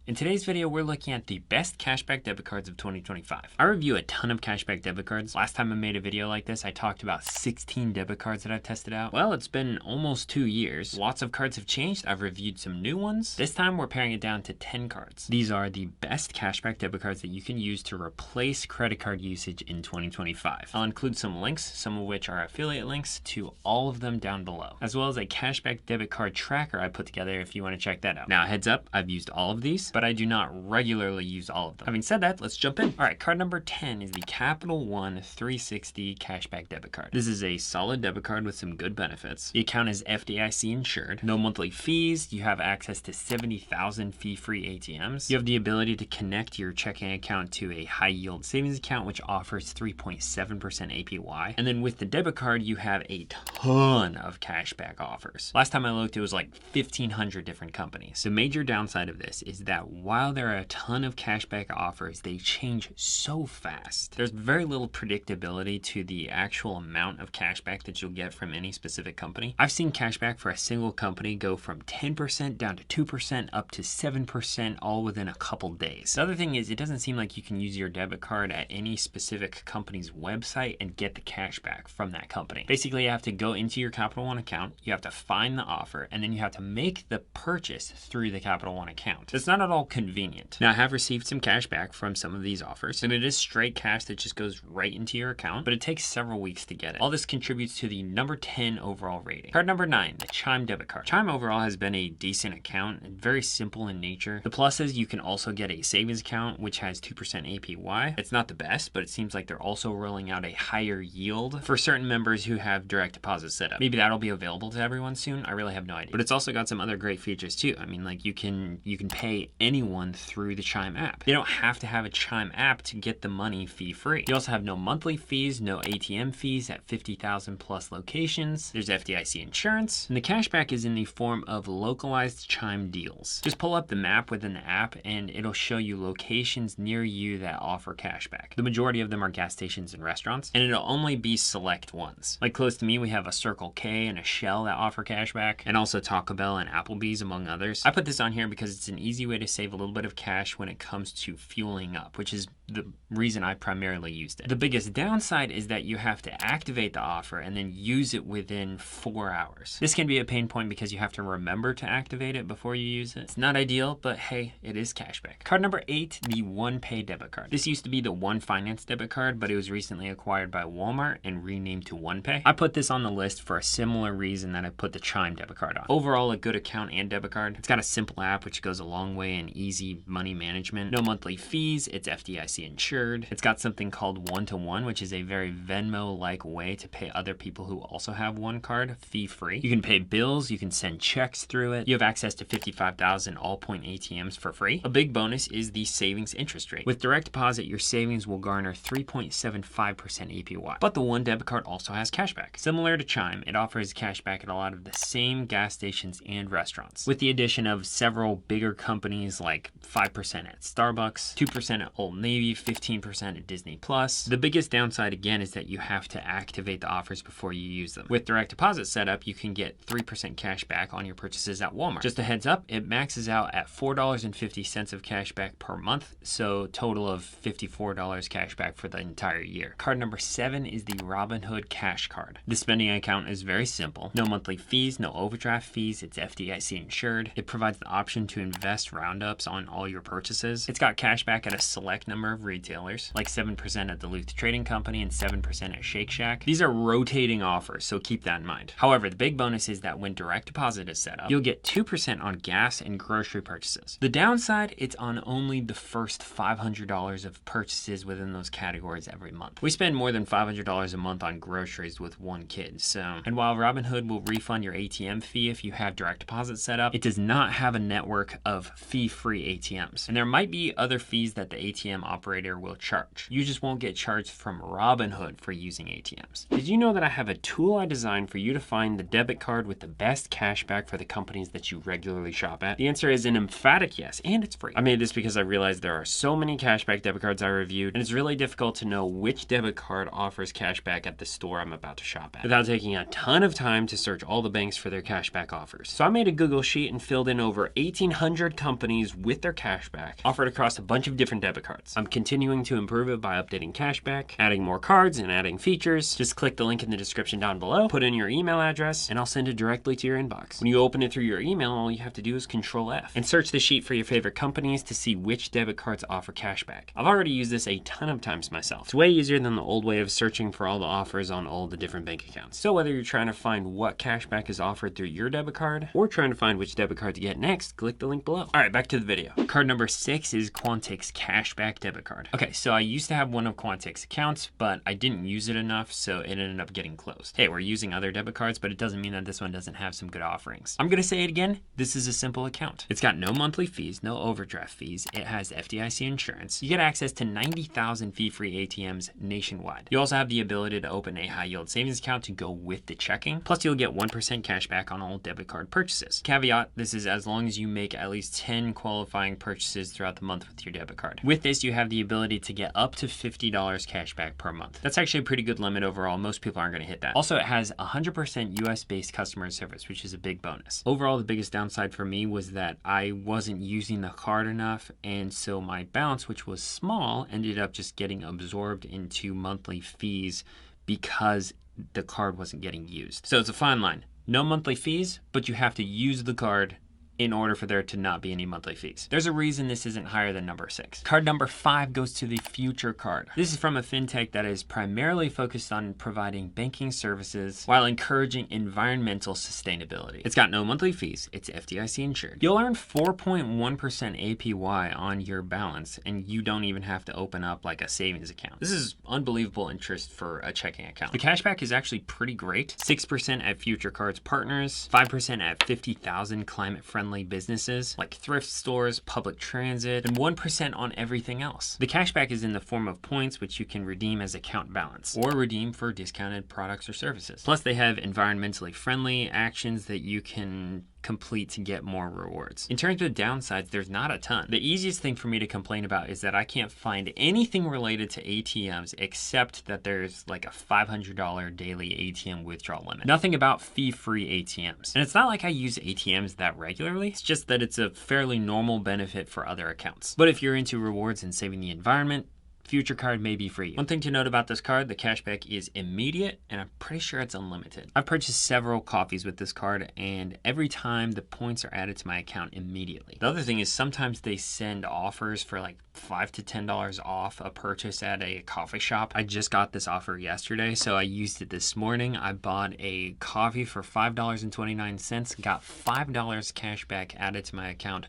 In today's video, we're looking at the best cashback debit cards of 2025. I review a ton of cashback debit cards. Last time I made a video like this, I talked about 16 debit cards that I've tested out. Well, it's been almost 2 years. Lots of cards have changed. I've reviewed some new ones. This time, we're paring it down to 10 cards. These are the best cashback debit cards that you can use to replace credit card usage in 2025. I'll include some links, some of which are affiliate links, to all of them down below, as well as a cashback debit card tracker I put together if you want to check that out. Now, heads up, I've used all of these, but I do not regularly use all of them. Having said that, let's jump in. All right, card number 10 is the Capital One 360 cashback debit card. This is a solid debit card with some good benefits. The account is FDIC insured, no monthly fees. You have access to 70,000 fee-free ATMs. You have the ability to connect your checking account to a high-yield savings account, which offers 3.7% APY. And then with the debit card, you have a ton of cashback offers. Last time I looked, it was like 1,500 different companies. The major downside of this is that while there are a ton of cashback offers, they change so fast. There's very little predictability to the actual amount of cashback that you'll get from any specific company. I've seen cashback for a single company go from 10% down to 2% up to 7% all within a couple days. The other thing is, it doesn't seem like you can use your debit card at any specific company's website and get the cashback from that company. Basically, you have to go into your Capital One account, you have to find the offer, and then you have to make the purchase through the Capital One account. It's not at all convenient. Now, I have received some cash back from some of these offers, and it is straight cash that just goes right into your account, but it takes several weeks to get it. All this contributes to the number 10 overall rating. Card number 9, the Chime debit card. Chime overall has been a decent account and very simple in nature. The plus is you can also get a savings account, which has 2% APY. It's not the best, but it seems like they're also rolling out a higher yield for certain members who have direct deposit set up. Maybe that'll be available to everyone soon. I really have no idea. But it's also got some other great features too. I mean, like you can pay anyone through the Chime app. They don't have to have a Chime app to get the money fee-free. You also have no monthly fees, no ATM fees at 50,000 plus locations. There's FDIC insurance, and the cashback is in the form of localized Chime Deals. Just pull up the map within the app and it'll show you locations near you that offer cashback. The majority of them are gas stations and restaurants, and it'll only be select ones. Like close to me, we have a Circle K and a Shell that offer cashback, and also Taco Bell and Applebee's, among others. I put this on here because it's an easy way to save a little bit of cash when it comes to fueling up, which is the reason I primarily used it. The biggest downside is that you have to activate the offer and then use it within 4 hours. This can be a pain point because you have to remember to activate it before you use it. It's not ideal, but hey, it is cashback. Card number 8, the OnePay debit card. This used to be the One Finance debit card, but it was recently acquired by Walmart and renamed to OnePay. I put this on the list for a similar reason that I put the Chime debit card on. Overall, a good account and debit card. It's got a simple app, which goes a long way in easy money management. No monthly fees. It's FDIC insured. It's got something called one-to-one, which is a very Venmo-like way to pay other people who also have one card fee-free. You can pay bills. You can send checks through it. You have access to 55,000 all-point ATMs for free. A big bonus is the savings interest rate. With direct deposit, your savings will garner 3.75% APY. But the One debit card also has cashback. Similar to Chime, it offers cashback at a lot of the same gas stations and restaurants, with the addition of several bigger companies like 5% at Starbucks, 2% at Old Navy, 15% at Disney Plus. The biggest downside again is that you have to activate the offers before you use them. With direct deposit setup, you can get 3% cash back on your purchases at Walmart. Just a heads up, it maxes out at $4.50 of cash back per month, so total of $54 cash back for the entire year. Card number 7 is the Robinhood Cash Card. The spending account is very simple. No monthly fees, no overdraft fees. It's FDIC insured. It provides the option to invest roundups on all your purchases. It's got cash back at a select number of retailers, like 7% at Duluth Trading Company and 7% at Shake Shack. These are rotating offers, so keep that in mind. However, the big bonus is that when direct deposit is set up, you'll get 2% on gas and grocery purchases. The downside, it's on only the first $500 of purchases within those categories every month. We spend more than $500 a month on groceries with one kid, so. And while Robinhood will refund your ATM fee if you have direct deposit set up, it does not have a network of fee-free ATMs. And there might be other fees that the ATM operator will charge. You just won't get charged from Robinhood for using ATMs. Did you know that I have a tool I designed for you to find the debit card with the best cashback for the companies that you regularly shop at? The answer is an emphatic yes, and it's free. I made this because I realized there are so many cashback debit cards I reviewed, and it's really difficult to know which debit card offers cashback at the store I'm about to shop at, without taking a ton of time to search all the banks for their cashback offers. So I made a Google sheet and filled in over 1,800 companies companies with their cashback offer it across a bunch of different debit cards. I'm continuing to improve it by updating cashback, adding more cards, and adding features. Just click the link in the description down below, put in your email address, and I'll send it directly to your inbox. When you open it through your email, all you have to do is Control F and search the sheet for your favorite companies to see which debit cards offer cashback. I've already used this a ton of times myself. It's way easier than the old way of searching for all the offers on all the different bank accounts. So whether you're trying to find what cashback is offered through your debit card or trying to find which debit card to get next, click the link below. All right, back to the video. Card number 6 is Quantic's CASHBACK Debit Card. Okay, so I used to have one of Quantic's accounts, but I didn't use it enough, so it ended up getting closed. Hey, we're using other debit cards, but it doesn't mean that this one doesn't have some good offerings. I'm gonna say it again, this is a simple account. It's got no monthly fees, no overdraft fees. It has FDIC insurance. You get access to 90,000 fee-free ATMs nationwide. You also have the ability to open a high-yield savings account to go with the checking. Plus, you'll get 1% cashback on all debit card purchases. Caveat, this is as long as you make at least 10 qualifying purchases throughout the month with your debit card. With this, you have the ability to get up to $50 cashback per month. That's actually a pretty good limit overall. Most people aren't going to hit that. Also, it has 100% US-based customer service, which is a big bonus. Overall, the biggest downside for me was that I wasn't using the card enough, and so my balance, which was small, ended up just getting absorbed into monthly fees because the card wasn't getting used. So it's a fine line. No monthly fees, but you have to use the card in order for there to not be any monthly fees. There's a reason this isn't higher than number 6. Card number 5 goes to the Future Card. This is from a fintech that is primarily focused on providing banking services while encouraging environmental sustainability. It's got no monthly fees. It's FDIC insured. You'll earn 4.1% APY on your balance, and you don't even have to open up like a savings account. This is unbelievable interest for a checking account. The cashback is actually pretty great. 6% at Future Card's partners, 5% at 50,000 climate-friendly businesses like thrift stores, public transit, and 1% on everything else. The cashback is in the form of points, which you can redeem as account balance or redeem for discounted products or services. Plus, they have environmentally friendly actions that you can complete to get more rewards. In terms of downsides, there's not a ton. The easiest thing for me to complain about is that I can't find anything related to ATMs except that there's like a $500 daily ATM withdrawal limit. Nothing about fee-free ATMs. And it's not like I use ATMs that regularly. It's just that it's a fairly normal benefit for other accounts. But if you're into rewards and saving the environment, Future Card may be for you. One thing to note about this card, the cashback is immediate, and I'm pretty sure it's unlimited. I've purchased several coffees with this card, and every time the points are added to my account immediately. The other thing is sometimes they send offers for like $5 to $10 off a purchase at a coffee shop. I just got this offer yesterday, so I used it this morning. I bought a coffee for $5.29, got $5 cashback added to my account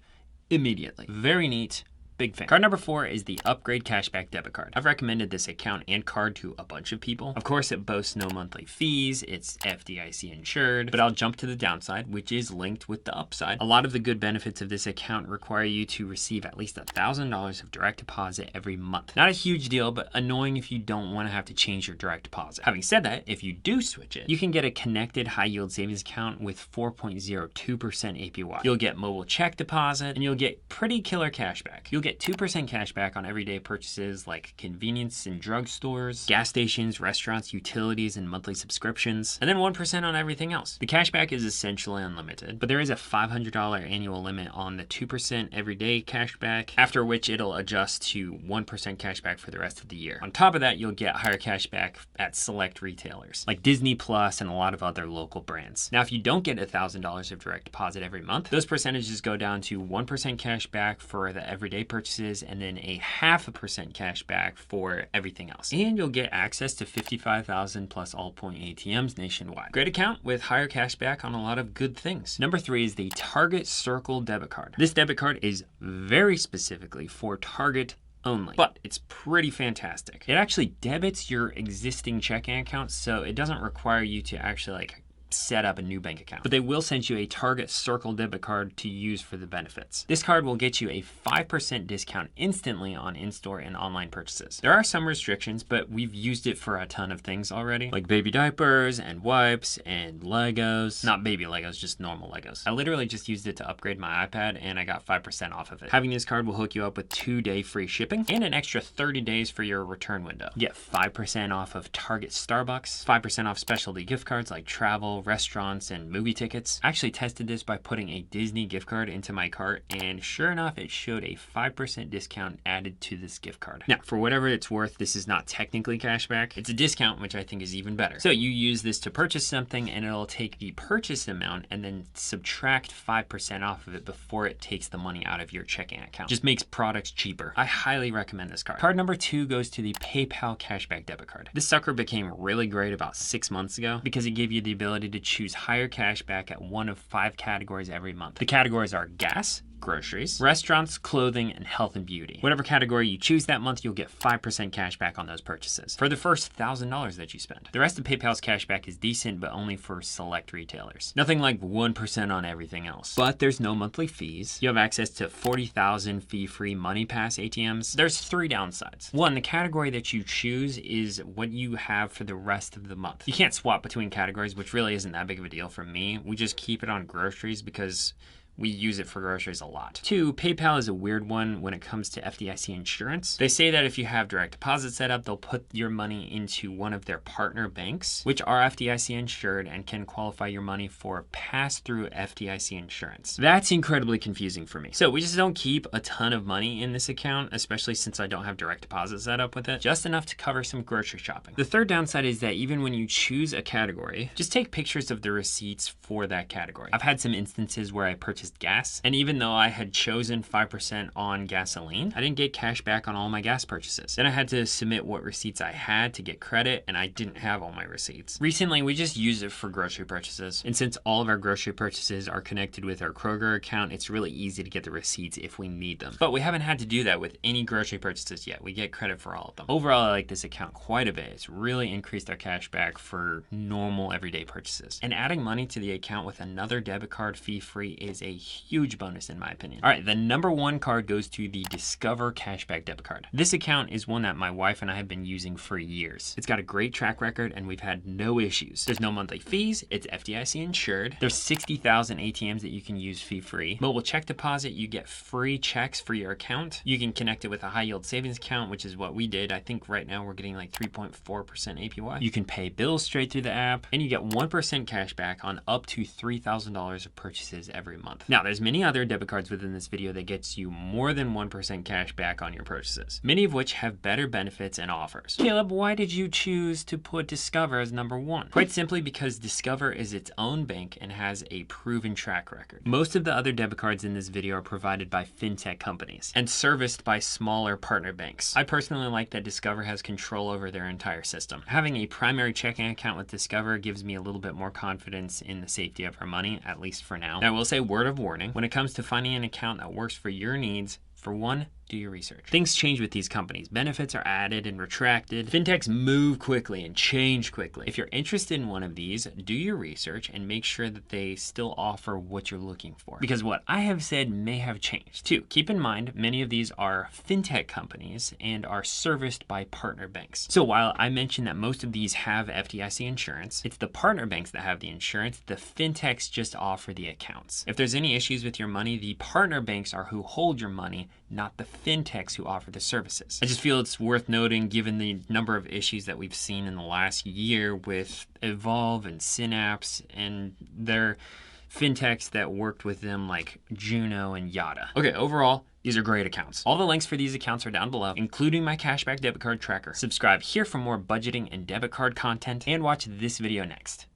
immediately. Very neat. Big fan. Card number 4 is the Upgrade Cashback Debit Card. I've recommended this account and card to a bunch of people. Of course, it boasts no monthly fees, it's FDIC insured, but I'll jump to the downside, which is linked with the upside. A lot of the good benefits of this account require you to receive at least $1,000 of direct deposit every month. Not a huge deal, but annoying if you don't want to have to change your direct deposit. Having said that, if you do switch it, you can get a connected high-yield savings account with 4.02% APY. You'll get mobile check deposit, and you'll get pretty killer cashback. You'll get 2% cash back on everyday purchases like convenience and drugstores, gas stations, restaurants, utilities, and monthly subscriptions, and then 1% on everything else. The cashback is essentially unlimited, but there is a $500 annual limit on the 2% everyday cashback, after which it'll adjust to 1% cashback for the rest of the year. On top of that, you'll get higher cashback at select retailers like Disney Plus and a lot of other local brands. Now, if you don't get $1,000 of direct deposit every month, those percentages go down to 1% cashback for the everyday purchases and then a 0.5% cash back for everything else. And you'll get access to 55,000 plus all point ATMs nationwide. Great account with higher cash back on a lot of good things. Number 3 is the Target Circle Debit Card. This debit card is very specifically for Target only, but it's pretty fantastic. It actually debits your existing checking account, so it doesn't require you to actually set up a new bank account, but they will send you a Target Circle debit card to use for the benefits. This card will get you a 5% discount instantly on in-store and online purchases. There are some restrictions, but we've used it for a ton of things already, like baby diapers and wipes and Legos. Not baby Legos, just normal Legos. I literally just used it to upgrade my iPad and I got 5% off of it. Having this card will hook you up with 2-day free shipping and an extra 30 days for your return window. You get 5% off of Target Starbucks, 5% off specialty gift cards like travel, travel, restaurants, and movie tickets. I actually tested this by putting a Disney gift card into my cart, and sure enough, it showed a 5% discount added to this gift card. Now, for whatever it's worth, this is not technically cashback. It's a discount, which I think is even better. So you use this to purchase something, and it'll take the purchase amount and then subtract 5% off of it before it takes the money out of your checking account. Just makes products cheaper. I highly recommend this card. Card number 2 goes to the PayPal Cashback Debit Card. This sucker became really great about 6 months ago because it gave you the ability to choose higher cashback at one of 5 categories every month. The categories are gas, groceries, restaurants, clothing, and health and beauty. Whatever category you choose that month, you'll get 5% cash back on those purchases for the first $1,000 that you spend. The rest of PayPal's cashback is decent, but only for select retailers. Nothing like 1% on everything else. But there's no monthly fees. You have access to 40,000 fee-free MoneyPass ATMs. There's 3 downsides. 1, the category that you choose is what you have for the rest of the month. You can't swap between categories, which really isn't that big of a deal for me. We just keep it on groceries because we use it for groceries a lot. 2, PayPal is a weird one when it comes to FDIC insurance. They say that if you have direct deposit set up, they'll put your money into one of their partner banks, which are FDIC insured and can qualify your money for pass-through FDIC insurance. That's incredibly confusing for me. So we just don't keep a ton of money in this account, especially since I don't have direct deposit set up with it, just enough to cover some grocery shopping. The third downside is that even when you choose a category, just take pictures of the receipts for that category. I've had some instances where I purchased gas, and even though I had chosen 5% on gasoline, I didn't get cash back on all my gas purchases. Then I had to submit what receipts I had to get credit, and I didn't have all my receipts. Recently, we just use it for grocery purchases, and since all of our grocery purchases are connected with our Kroger account, it's really easy to get the receipts if we need them. But we haven't had to do that with any grocery purchases yet. We get credit for all of them. Overall, I like this account quite a bit. It's really increased our cash back for normal everyday purchases. And adding money to the account with another debit card fee-free is a huge bonus in my opinion. All right, the number 1 card goes to the Discover Cashback Debit Card. This account is one that my wife and I have been using for years. It's got a great track record and we've had no issues. There's no monthly fees, it's FDIC insured. There's 60,000 ATMs that you can use fee-free. Mobile check deposit, you get free checks for your account. You can connect it with a high yield savings account, which is what we did. I think right now we're getting like 3.4% APY. You can pay bills straight through the app and you get 1% cash back on up to $3,000 of purchases every month. Now, there's many other debit cards within this video that gets you more than 1% cash back on your purchases, many of which have better benefits and offers. Caleb, why did you choose to put Discover as number 1? Quite simply because Discover is its own bank and has a proven track record. Most of the other debit cards in this video are provided by fintech companies and serviced by smaller partner banks. I personally like that Discover has control over their entire system. Having a primary checking account with Discover gives me a little bit more confidence in the safety of our money, at least for now. And I will say, word of warning, when it comes to finding an account that works for your needs, for one, do your research. Things change with these companies. Benefits are added and retracted. Fintechs move quickly and change quickly. If you're interested in one of these, do your research and make sure that they still offer what you're looking for. Because what I have said may have changed. 2, keep in mind, many of these are fintech companies and are serviced by partner banks. So while I mentioned that most of these have FDIC insurance, it's the partner banks that have the insurance. The fintechs just offer the accounts. If there's any issues with your money, the partner banks are who hold your money, not the fintechs who offer the services. I just feel it's worth noting given the number of issues that we've seen in the last year with Evolve and Synapse and their fintechs that worked with them like Juno and Yada. Okay, overall, these are great accounts. All the links for these accounts are down below, including my cashback debit card tracker. Subscribe here for more budgeting and debit card content and watch this video next.